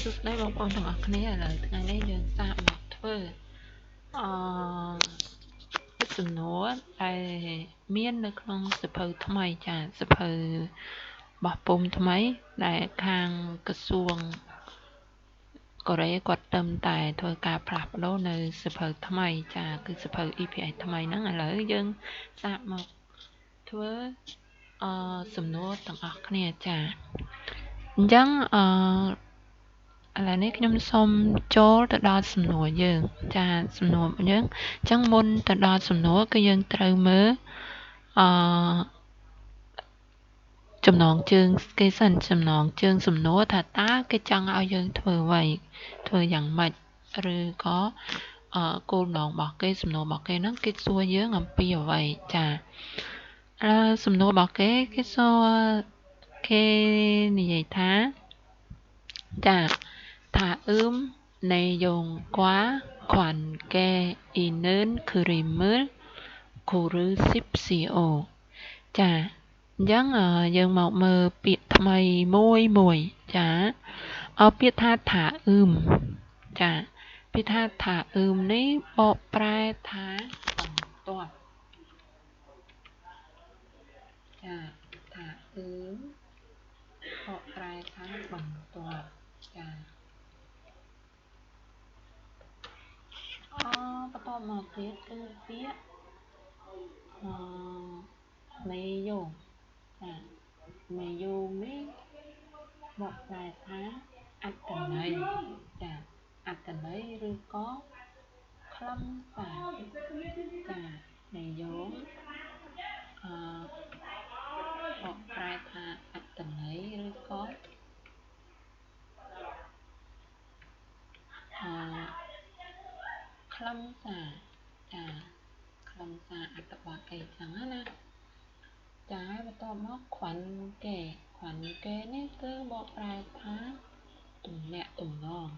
សួស្តីបងប្អូនទាំងអស់គ្នាឥឡូវថ្ងៃនេះយើងសាកមកធ្វើសំណួរដែលមាននៅក្នុងសៀវភៅថ្មីចាសៀវភៅបោះពុម្ពថ្មីដែលខាងក្រសួងកូរ៉េគាត់ត្រឹមតែធ្វើការផ្លាស់ប្ដូរនៅសៀវភៅថ្មីចាគឺសៀវភៅ EPS ថ្មីហ្នឹងឥឡូវយើងសាកមកធ្វើសំណួរទាំងអស់គ្នាចាអញ្ចឹងឥឡូវនេះខ្ញុំសូមចូលទៅដល់សំណួរយើងចាសំណួរយើងអញ្ចឹងមុនទៅដល់សំណួរគឺយើងត្រូវមើលចំណងជើងគេសិនចំណងជើងសំណួរថាតើគេចង់ឲ្យយើងធ្វើអ្វីធ្វើយ៉ាងម៉េចឬក៏គោលបំណងរបស់គេសំណួររបស់គេហ្នឹងគេសួរយើងអំពីអ្វីចាសំណួររបស់គេសួរគេនិយាយថាចាថាNe용 quá khoản ke inen krimel kuru sipsio ចាអញ្ចឹងយើងមកមើលពាក្យថ្មីមួយចាពាក្យថាចាពាក្យថានេះបកប្រែថាបន្ទាប់ចាថាបកប្រែថាបន្ទាប់ចាបន្តមកទៀតគឺពាក្យមេយងចាមេយងនេះបកប្រែថាអត្ថន័យចាអត្ថន័យឬក៏ខ្លឹមសារចាមេយងបកប្រែថាអត្ថន័យឬក៏ខ្លឹមសារចាខ្លឹមសារអត្ថបទអីចឹងណាចាបន្តមកខ្វាន់គេនេះគឺបកប្រែថាទំនាក់ទំនង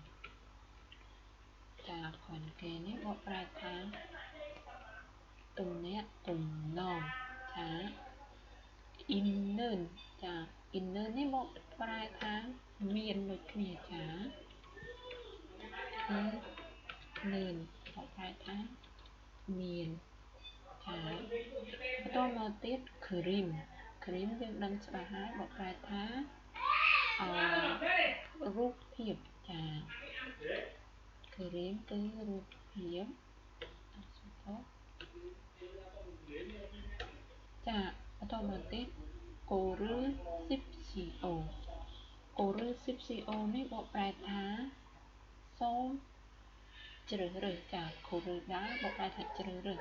ចាខ្វាន់គេនេះបកប្រែថាទំនាក់ទំនងចា inner ចា inner នេះបកប្រែថាមានដូចគ្នាចាមានបកប្រែថាមានចាបន្តមកទៀត cream យើងដឹងច្បាស់ហើយបកប្រែថារូបភាពចា cream គឺរូបភាពចាបន្តមកទៀតកូរឺស៊ីបស៊ីអូនេះបកប្រែថាសូមជ្រើសរើសចាកូរឺដាបកប្រែថាជ្រើសរើស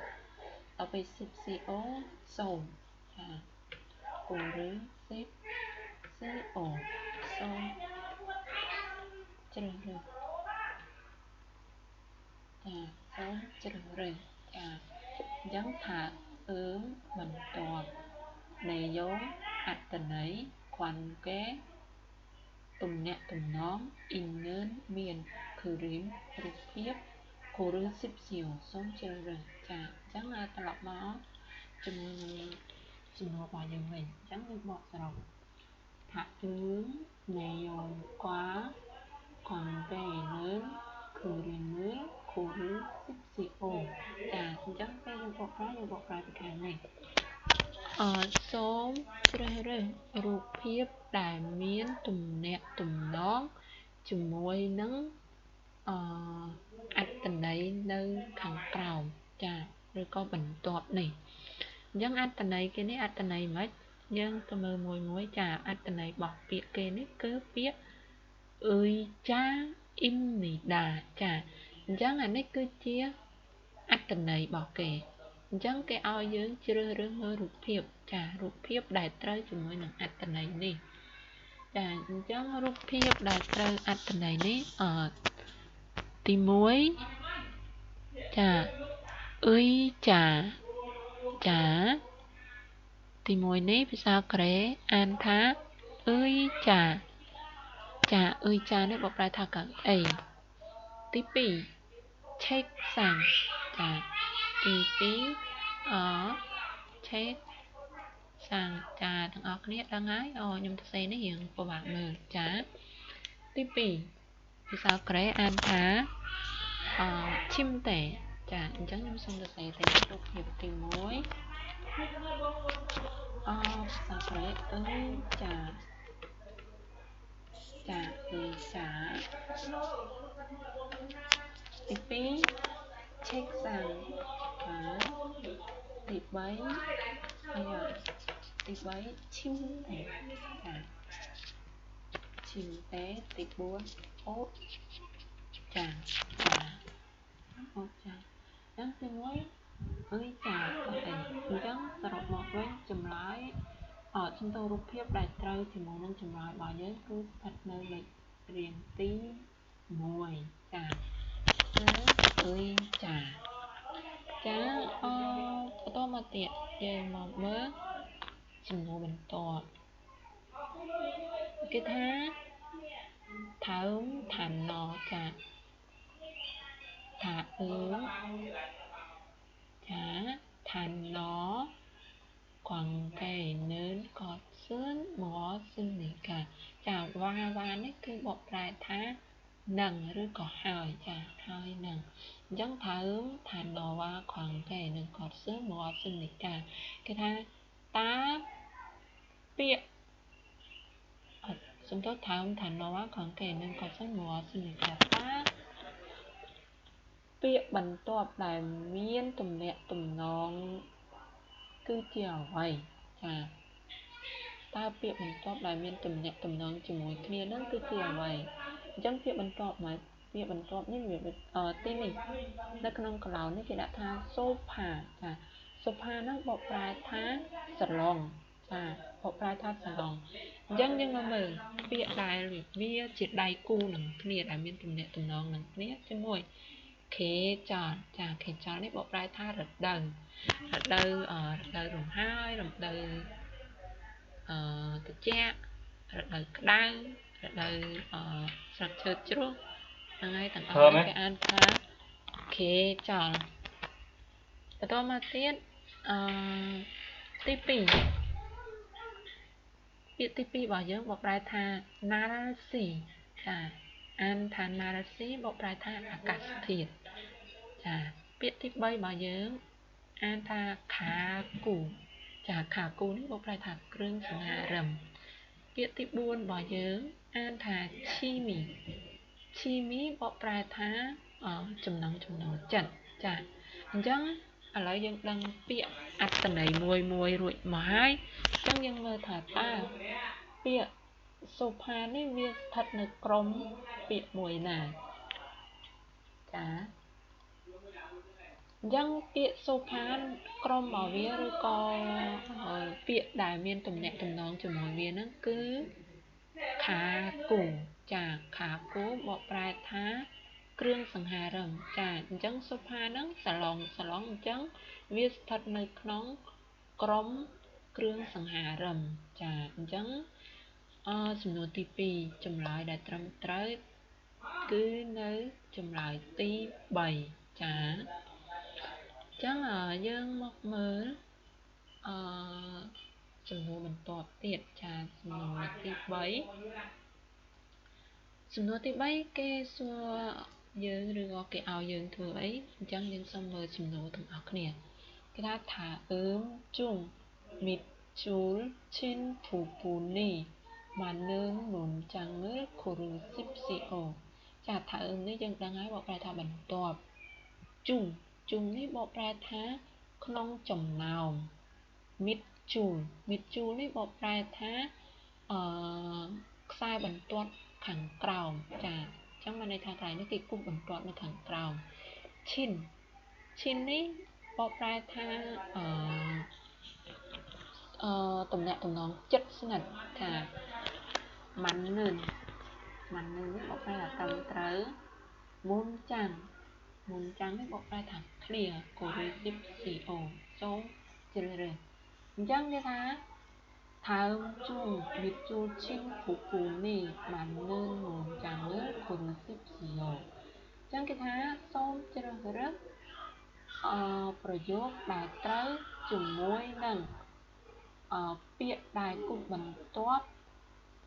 ដល់ពេលស៊ីបស៊ីអូសូមចាកូរឺស៊ីបស៊ីអូសូមជ្រើសរើសចាសូមជ្រើសរើសចាអញ្ចឹងថាបន្ទាប់នេយងអត្ថន័យខ្វាន់កែទំនាក់ទំនង inner មាន cream រូបភាពគូរឺស៊ីបស៊ីអូសូមជ្រើសរើសចាអញ្ចឹងត្រឡប់មកជាមួយនឹងសំណួររបស់យើងវិញអញ្ចឹងយើងបកសរុបថាNe용 quá khoản ke inen krimel kuru sipsio ចាអញ្ចឹងពេលយើងបកប្រែពីខាងនេះសូមជ្រើសរើសរូបភាពដែលមានទំនាក់ទំនងជាមួយនឹងអត្ថន័យនៅខាងក្រោមចាឬក៏បន្ទាប់នេះអញ្ចឹងអត្ថន័យគេនេះអត្ថន័យមិនយើងទៅមើលមួយចាអត្ថន័យរបស់ពាក្យគេនេះគឺពាក្យអ៊ុយចាអ៊ីមនីដាចាអញ្ចឹងអានេះគឺជាអត្ថន័យរបស់គេអញ្ចឹងគេឲ្យយើងជ្រើសរើសមើលរូបភាពចារូបភាពដែលត្រូវជាមួយនឹងអត្ថន័យនេះចាអញ្ចឹងរូបភាពដែលត្រូវអត្ថន័យនេះទី1ចាអ៊ុយចាទី1នេះភាសាកូរ៉េអានថាអ៊ុយចាអ៊ុយចានេះបកប្រែថាកៅអីទី2ឆេកសាំងចាទី2ឆេកសាំងចាទាំងអស់គ្នាដឹងហើយខ្ញុំសរសេរនេះរៀងពិបាកមើលចាទី ភាសាកូរ៉េអានថាឈឹមតែចាអញ្ចឹងខ្ញុំសូមសរសេរតែរូបភាពទី1ភាសាកូរ៉េចាចាទី2 check sang ទី3ឈឹមតែចាឈឹមតែទី4អូចាអូចាអញ្ចឹងទី1ចាអូខេអញ្ចឹងសរុបមកវិញចម្លើយសំដៅរូបភាពដែលត្រូវជាមួយនឹងចម្លើយរបស់យើងគឺស្ថិតនៅលេខរៀងទី1ចាចាបន្តមកទៀតយើងមកមើលចំនួនបន្ទាប់គេថាថើមឋានណចាថាចាឋានណquảng kể nên có sướng mỏ sinh lý cảចាវ៉ានេះគឺបកប្រែថានឹងឬក៏ហើយចាហើយនឹងអញ្ចឹងថើមឋានណវ៉ាខំកែនឹងកត់សើមកសិនិកាគេថាតាពាក្យសំដៅថើមឋានណវ៉ាខំកែនឹងកត់សើមកសិនិកាតាពាក្យបន្ទាប់ដែលមានទំនាក់ទំនងគឺជាអ្វីចាតើពាក្យបន្ទាប់ដែលមានទំនាក់ទំនងជាមួយគ្នានឹងគឺជាអ្វីអញ្ចឹងពាក្យបន្ទាប់មកពាក្យបន្ទាប់នេះវាទីនេះនៅក្នុងកន្លោនេះគេដាក់ថាសូផាចាសូផាហ្នឹងបកប្រែថាសាឡុងចាបកប្រែថាសាឡុងអញ្ចឹងយើងមកមើលពាក្យដែលវាជាដៃគូនឹងគ្នាដែលមានទំនាក់ទំនងនឹងគ្នាជាមួយខេចលចាខេចលនេះបកប្រែថារដូវរំហើយរដូវត្រជាក់រដូវក្តៅរដូវស្លឹកឈើជ្រុះហ្នឹងហើយទាំងអស់នេះគេអានថាខេចលបន្តមកទៀតទី2ពាក្យទី2របស់យើងបកប្រែថាណារ៉ាស៊ីចាអានថាណារ៉ាស៊ីបកប្រែថាអាកាសធាតុចាពាក្យទី3របស់យើងអានថាខាគូចាខាគូនេះបកប្រែថាគ្រឿងសង្ហារឹមពាក្យទី4របស់យើងអានថាឈីមីបកប្រែថាចំណង់ចិត្តចាអញ្ចឹងឥឡូវយើងដឹងពាក្យអត្ថន័យមួយរួចមកហើយអញ្ចឹងយើងមើលថាតើពាក្យសូផានេះវាស្ថិតនៅក្រុមពាក្យមួយណាចាអញ្ចឹងពាក្យសូផានក្រុមរបស់វាឬក៏ពាក្យដែលមានទំនាក់ទំនងជាមួយវាហ្នឹងគឺខាគូចាខាគូបកប្រែថាគ្រឿងសង្ហារឹមចាអញ្ចឹងសូផាហ្នឹងសាឡុងអញ្ចឹងវាស្ថិតនៅក្នុងក្រុមគ្រឿងសង្ហារឹមចាអញ្ចឹងសំណួរទី2ចម្លើយដែលត្រឹមត្រូវគឺនៅចម្លើយទី3ចាអញ្ចឹងយើងមកមើលចំនួនបន្ទាប់ទៀតចាសំណួរទី3គេសួរយើងឬក៏គេឲ្យយើងធ្វើអីអញ្ចឹងយើងសូមមើលសំណួរទាំងអស់គ្នាគេថាជុងមីតជូលឈិនភូពូនីម៉ានឺននុនចាំងើខូរូស៊ីបស៊ីអូចាថានេះយើងដឹងហើយបកប្រែថាបន្ទាប់ជុងនេះបកប្រែថាក្នុងចំណោមមីតជូលនេះបកប្រែថាខ្សែបន្ទាត់ខាងក្រោមចាអញ្ចឹងមានន័យថាកន្លែងនេះគេគូសបន្ទាត់នៅខាងក្រោមឈិននេះបកប្រែថាទំនាក់ទំនងជិតស្និទ្ធចាម៉ាន់នឿននេះបកប្រែថាត្រឹមត្រូវមុនចាំងនេះបកប្រែថា clear កូរីស៊ីបស៊ីអូសូមជ្រើសរើសអញ្ចឹងគេថាថើមជួងវិជូឈិនភូពូនីម៉ាននឿនមុនចាំងកូរីស៊ីបស៊ីអូអញ្ចឹងគេថាសូមជ្រើសរើសប្រយោគដែលត្រូវជាមួយនឹងពាក្យដែលគូសបន្ទាប់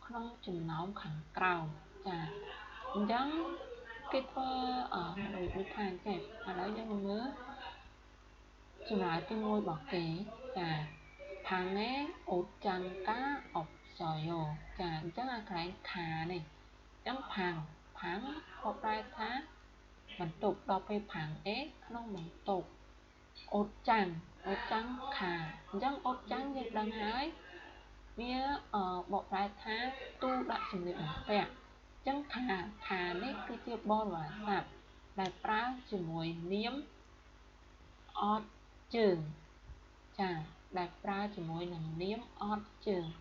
ក្នុងចំណោមខាងក្រោមចា Dân cái thơ ở đối với thàn trẻ ở đó dân mơ chúng nói cái ngôi bỏ kế chà 방에 옷장가 없어요. 자, 이제가 cái khả này chẳng phẳng một bài thá mình tục đọc về phẳng ế nó mình tục ốt trắng khả chẳng ốt trắng như đang hái phía ở một bài thá tu đại trình lệ bằng vẹn chẳng khả này cứ chia bon và sạp đại pra chỉ mùi niếm ọt chừng chà đại pra chỉ mùi nằm niếm ọt chừng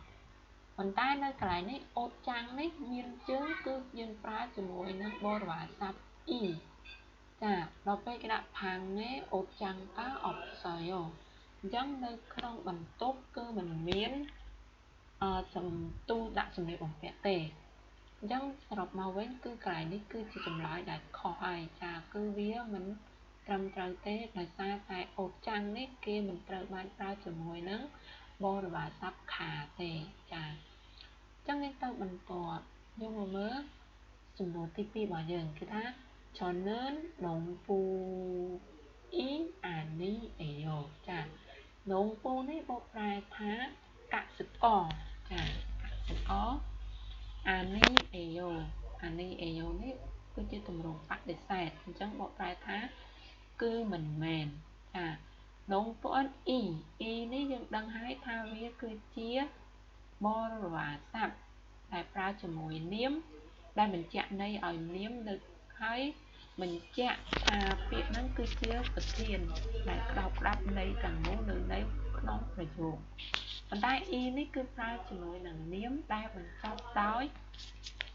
còn tai nơi cái này ốt trắng này miên chứng cứ dân pra chỉ mùi nằm bon và sạp y chàเราไปกระดาษพังเนี่ยอดจังก็ออกสอยอยู่ยังในเครื่องบรรทุกคือมันเวียนสำตู้ดักสำเร็จของแปะเตะยังสำหรับมาเว้นคือไก่นี่คือจะจำลายได้ขอไอชาคือเวียมันtrầm trời tế là xa tại ột trăng nít kia mình trời ban ra chùm hồi nắng bò và sắp khả tề chà chẳng nên tao bình tọa nhưng mà mớ sùng đồ tivi bỏ dần cái đó 저는 농부 이 아니에요. 자, 농부는 뭐랄까? 깍스꺼. 자, 깍스꺼. 아니에요. 아니에요는 cứ chưa tùm rùng bắt để xài chẳng bộ bài thá cứ mình mền nông tuấn y ní dân đăng hái thao vía cứ chia bo và sạp đại pra cho mùi niếm đây mình chạm đây ở niếm được thấy mình chạm việc nó cứ chia vật thiền lại đọc đắp đây càng ngũ nữ đấy nó phải dùng còn đây y ní cứ pra cho mùi nằng niếm đây mình cho đói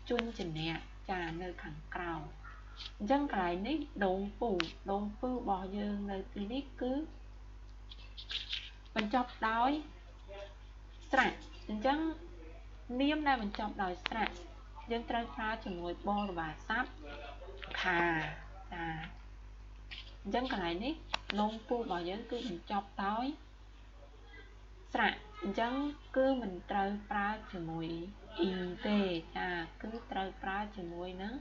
chun chừng nè trà nơi khẳng cào dân cái ní đồn phu bò dương nơi tí ní cứ mình chọc đói sạch dân niêm đây mình chọc đói sạch dân trời pha cho mùi bò và sắp khà dân cái ní nông phu bò dương cứ mình chọc đói sạch dân cứ mình trời pha cho mùi y tê cứ trời pha cho mùi nắng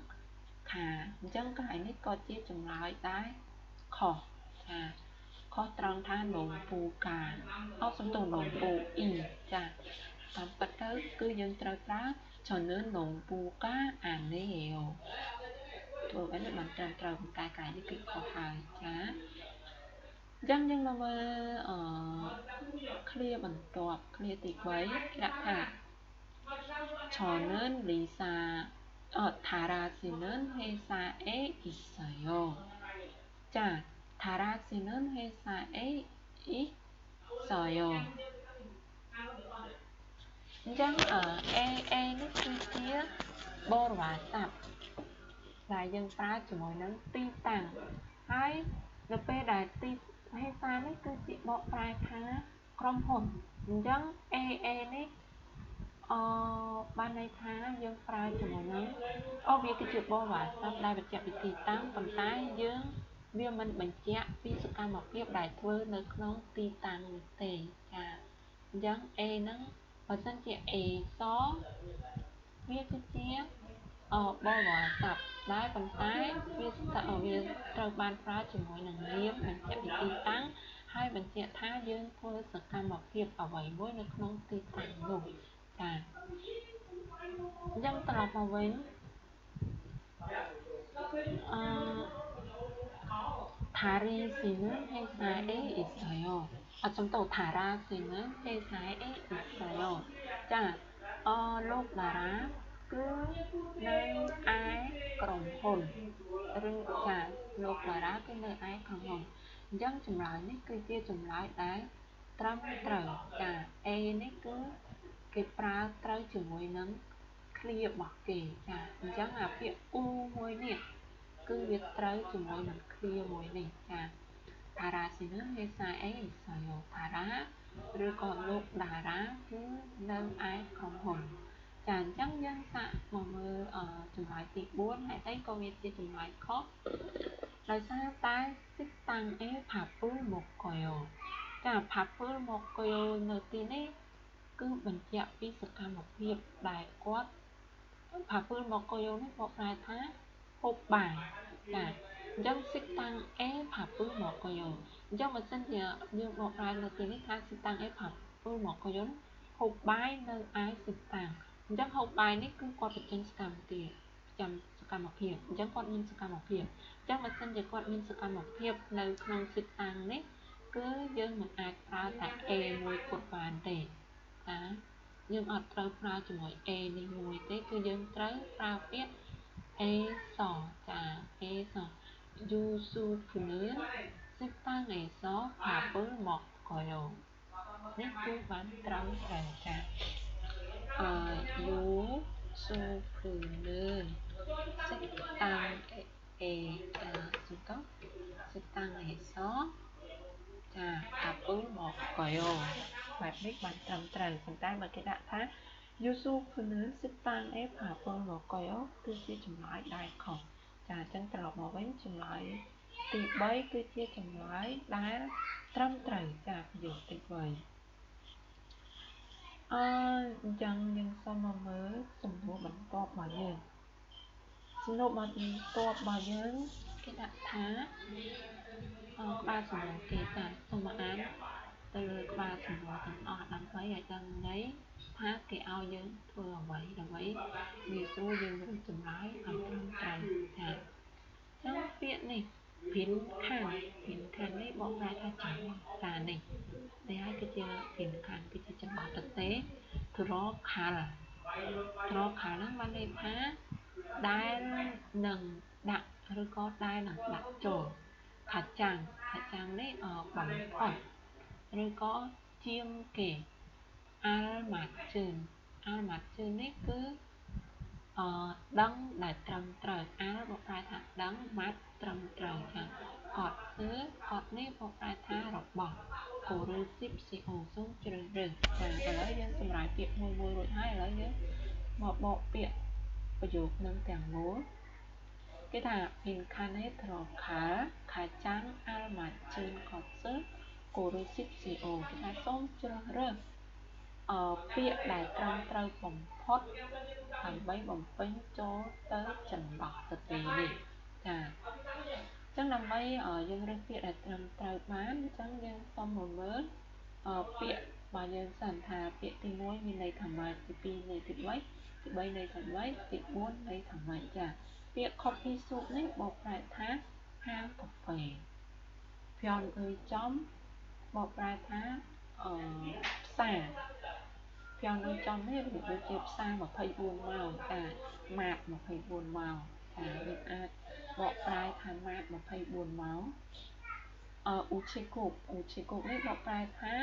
khả dân cái này có chia chủng loại đấy khó khó trăng tha nồng phù cả ốc sống tồn nồng phù y tạm bắt tới cứ dân trời phá cho nên nồng phù cá nế hiểu tôi vẫn được bằng trời cái đi kịp khó hài dân mà clear bằng tọa clear tỉ quấy đã 저는 다라지는 회사에 있어요. 자, 다라지는 회사에 있어요. Dân ở nó chi chia bô và sạp là dân ta chỉ mỗi nắng ti tàng hay rồi bê đại ti hay xa nó cứ chỉ bộ bài thá krom hồn dân nó ban này thá dân phai cho mọi người việc cái chuyện bò và sắp đây bật chạm thì tăng phần tái dương vì mình chạm vì sự cam một việc đại thơ nó ti tăng tề dân nó và dân chị xó viết cái chia bò và sắp đây phần tái vì tạo việc trời ban phai cho mọi người liếm mình chạm thì tăng hai mình chạm thá dương thơ sự cam một việc ở vậy mỗi nó ti tăng rồi dân tập mà với 다리씨는 회사에 있어요. 좀 더 다라씨는 회사에 있어요. 자, lúc là cứ nơi ai cộng hồn lúc là cứ nơi ai cộng hồn dân chùm lại ní cứ chia chùm lại đấy trăm trời ní cứ cái pra trời chùm mùi nắng clear bọc kì dân phía u mùi nè cứ việc trời chùm mùi nắng clear mùi nè 다라시는 회사에 있어요. 다라 그리고 lúc 다라 cứ nơi ai cộng hồn chẳng dân xã mà mơ chùm lại tiệc buôn hãy thấy câu việc chùm lại khó lời xa tay xích tăng 밥을 먹어요. 밥을 먹어요 nơi tin cứ bình chạm vì sự cam một việc đại quát ផាពើមកកយោនេះបកប្រែថាហូបបាយចាអញ្ចឹងសិកតាំងអេផាពើមកកយោអញ្ចឹងបើសិនជាយើងបកប្រែនៅទីនេះថាសិកតាំងអេផាពើមកកយោហូបបាយនៅឯសិកតាំងអញ្ចឹងហូបបាយនេះគឺគាត់បញ្ចេញសកម្មភាពចាំសកម្មភាពអញ្ចឹងគាត់មានសកម្មភាពអញ្ចឹងបើសិនជាគាត់មានសកម្មភាពនៅក្នុងសិកតាំងនេះគឺយើងមិនអាចប្រើតែ A មួយគត់បានទេណាយើងអត់ត្រូវប្រើជាមួយ A នេះមួយទេគឺយើងត្រូវប្រើពាក្យ A សចា A ស you should clean sit down A ស paper មកកយោនេះគឺបានត្រូវចាyou should clean sit down A សុំតោះ sit down A សចា paper មកកយោបែបនេះបានត្រឹមត្រូវប៉ុន្តែបើគេដាក់ថា you should clean sit down A paper មកកយោគឺជាចម្លើយដែលខុសចាអញ្ចឹងត្រឡប់មកវិញចម្លើយទី3គឺជាចម្លើយដែលត្រឹមត្រូវចាប្រយោគទី3អញ្ចឹងយើងសូមមកមើលសំណួរបន្ទាប់របស់យើងសំណួរបន្ទាប់របស់យើងគេដាក់ថាក្បាលសំណួរគេចាសូមមកអានទៅលើក្បាលសំណួរទាំងអស់ដើម្បីឲ្យដឹងន័យថាគេឲ្យយើងធ្វើអ្វីដើម្បីងាយស្រួលយើងរកចម្លើយឲ្យត្រឹមត្រូវចាចឹងពាក្យនេះភិនខាននេះបកប្រែថាចំតានេះនេះហើយគឺជាភិនខានគឺជាចង្កត់ទទេត្រខាល់ហ្នឹងបានន័យថាដែលនឹងដាក់ឬក៏ដែលនឹងដាក់ចូលខាចាំងនេះបំផុតឬក៏ជាងគេអាល់ម៉ាជឿននេះគឺដឹងដែលត្រឹមត្រូវអាល់បកប្រែថាដឹងម៉ាត់ត្រឹមត្រូវចាកត់នេះបកប្រែថារបស់គោឬស៊ីបស៊ីអូសូមជ្រើសរើសចាឥឡូវយើងសម្រាប់ពាក្យមួយរួចហើយឥឡូវយើងមកបកពាក្យប្រយោគនឹងទាំងមូលគេថា Pinkanet ត្រខាខាចាំងអាល់ម៉ាជឿនកត់សើគោឬស៊ីបស៊ីអូគេថាសូមជ្រើសរើសពាក្យដែលត្រឹមត្រូវបំផុតដើម្បីបំពេញចូលទៅចន្លោះទទេនេះចាអញ្ចឹងដើម្បីយើងរើសពាក្យដែលត្រឹមត្រូវបានអញ្ចឹងយើងសូមមកមើលពាក្យរបស់យើងសិនថាពាក្យទី1មានន័យថាម៉េចទី2ន័យថាម៉េចទី3ន័យថាម៉េចទី4ន័យថាម៉េចចាពាក្យ coffee shop នេះបកប្រែថាហាងកាហ្វេភ័ណ្ឌអើយចំបកប្រែថាផ្សារភ័ណ្ឌអើយចំនេះវាជាផ្សារ24ម៉ោងចាម៉ាត24ម៉ោងចាយើងអាចបកប្រែថាម៉ាត24ម៉ោងឧឈិគុកនេះបកប្រែថា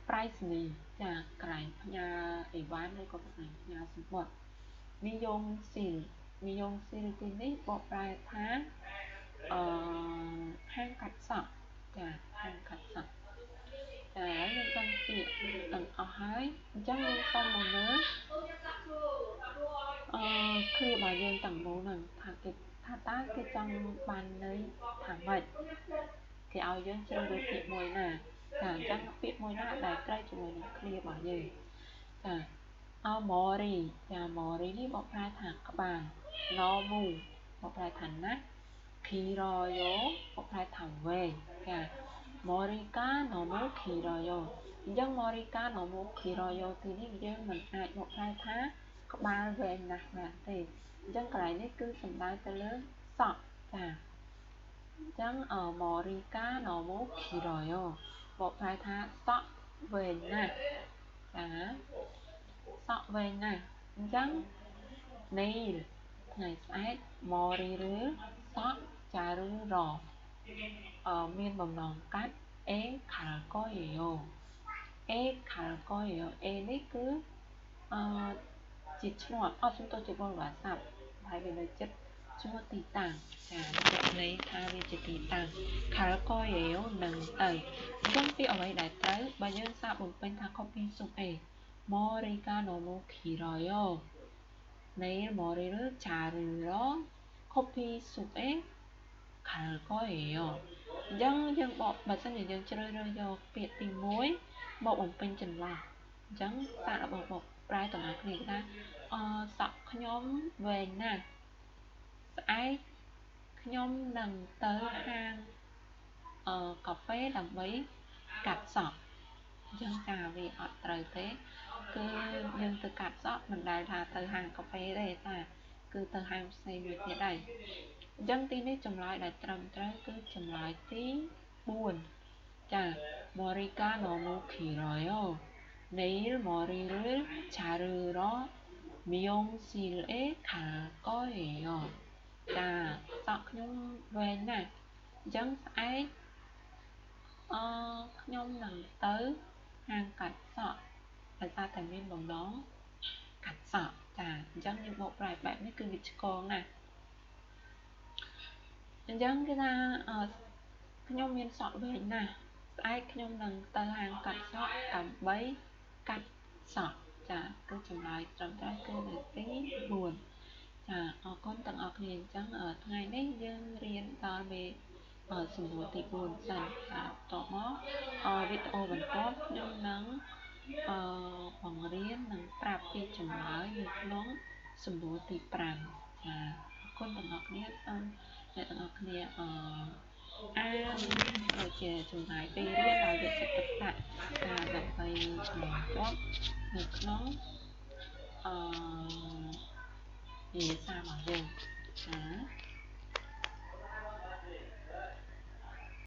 ប្រៃសណីយ៍ចាកន្លែងផ្ញើអីវ៉ាន់ឬក៏កន្លែងផ្ញើសំបុត្រនិយមស៊ីលទីនេះបកប្រែថាហាងកាត់សក់ចាហាងកាត់សក់ចាយើងដឹងពាក្យទាំងអស់ហើយអញ្ចឹងយើងសូមមកមើលឃ្លារបស់យើងទាំងមូលហ្នឹងថាតើគេចង់បានន័យថាម៉េចគេឲ្យយើងជ្រើសរើសពាក្យមួយណាចាអញ្ចឹងពាក្យមួយណាដែលត្រូវជាមួយនឹងឃ្លារបស់យើងចាម៉ូរីនេះបកប្រែថាក្បាលណមូបកប្រែថាណាស់ខីរយោបកប្រែថាវែងចាម៉ូរីកាណមូខីរយោអញ្ចឹងម៉ូរីកាណមូខីរយោទីនេះយើងមិនអាចបកប្រែថាក្បាលវែងណាស់បានទេអញ្ចឹងកន្លែងនេះគឺសំដៅទៅលើសក់ចាអញ្ចឹងម៉ូរីកាណមូខីរយោបកប្រែថាសក់វែងណាស់ចាសក់វែងណាស់អញ្ចឹង nail ថ្ងៃស្អែក mori ឬសក់ចាឬរមានបំណងកាត់ e ខាល់កយយោ A នេះគឺជាឈ្មោះសំទោសជាបុលវ៉ាស័ព្ទហើយវានៅចិត្តឈ្មោះទីតាំងចាមានន័យថាវាជាទីតាំងខាល់កយយោនឹងទៅអញ្ចឹងពាក្យអ្វីដែលត្រូវបើយើងសាកបំពេញថា copy សុំ A Morika no mo Kiroyo 내일 머리를 자르러 커피숍에 갈 거예요. អញ្ចឹងយើងបកបើសិនជាយើងជ្រើសរើសយកពាក្យទី1មកបំពេញចន្លោះអញ្ចឹងសាករបស់ ប្រែតំណគ្នាថាសក់ខ្ញុំវែងណាស់ស្អែកខ្ញុំនឹងទៅហាងកាហ្វេដើម្បីកាត់សក់អញ្ចឹងចាវាអត់ត្រូវទេគឺយើងទៅកាត់សក់មិនដែលថាទៅហាងកាហ្វេទេចាគឺទៅហាងផ្សេងមួយទៀតដែរអញ្ចឹងទីនេះចម្លើយដែលត្រឹមត្រូវគឺចម្លើយទី4ចា Morika no mu kiraya neil mori를 자르러 미용실에 갈 거예요 ចាសក់ខ្ញុំវែងណាស់អញ្ចឹងស្អែកខ្ញុំនឹងទៅហាងកាត់សក់ដោយសារតែមានបំណងកាត់សក់ចាអញ្ចឹងយើងបកប្រែបែបនេះគឺវាឆ្កងណាស់អញ្ចឹងគឺថាខ្ញុំមានសក់វែងណាស់ស្អែកខ្ញុំនឹងទៅហាងកាត់សក់ដើម្បីកាត់សក់ចាគឺចម្លើយត្រឹមត្រូវគឺនៅទី4ចាអរគុណទាំងអស់គ្នាអញ្ចឹងថ្ងៃនេះយើងរៀនដល់មេសំណួរទី4សិនបន្ទាប់មកវីដេអូបន្ទាប់ខ្ញុំនឹងបង្រៀននិងប្រាប់ពីចម្លើយនៅក្នុងសំណួរទី5ចាអរគុណទាំងអស់គ្នាសូមអ្នកទាំងអស់គ្នាអានដូចជាចំណាយពេលរៀនដោយយកចិត្តទុកដាក់ដើម្បីជាប់នៅក្នុងភាសារបស់យើងចា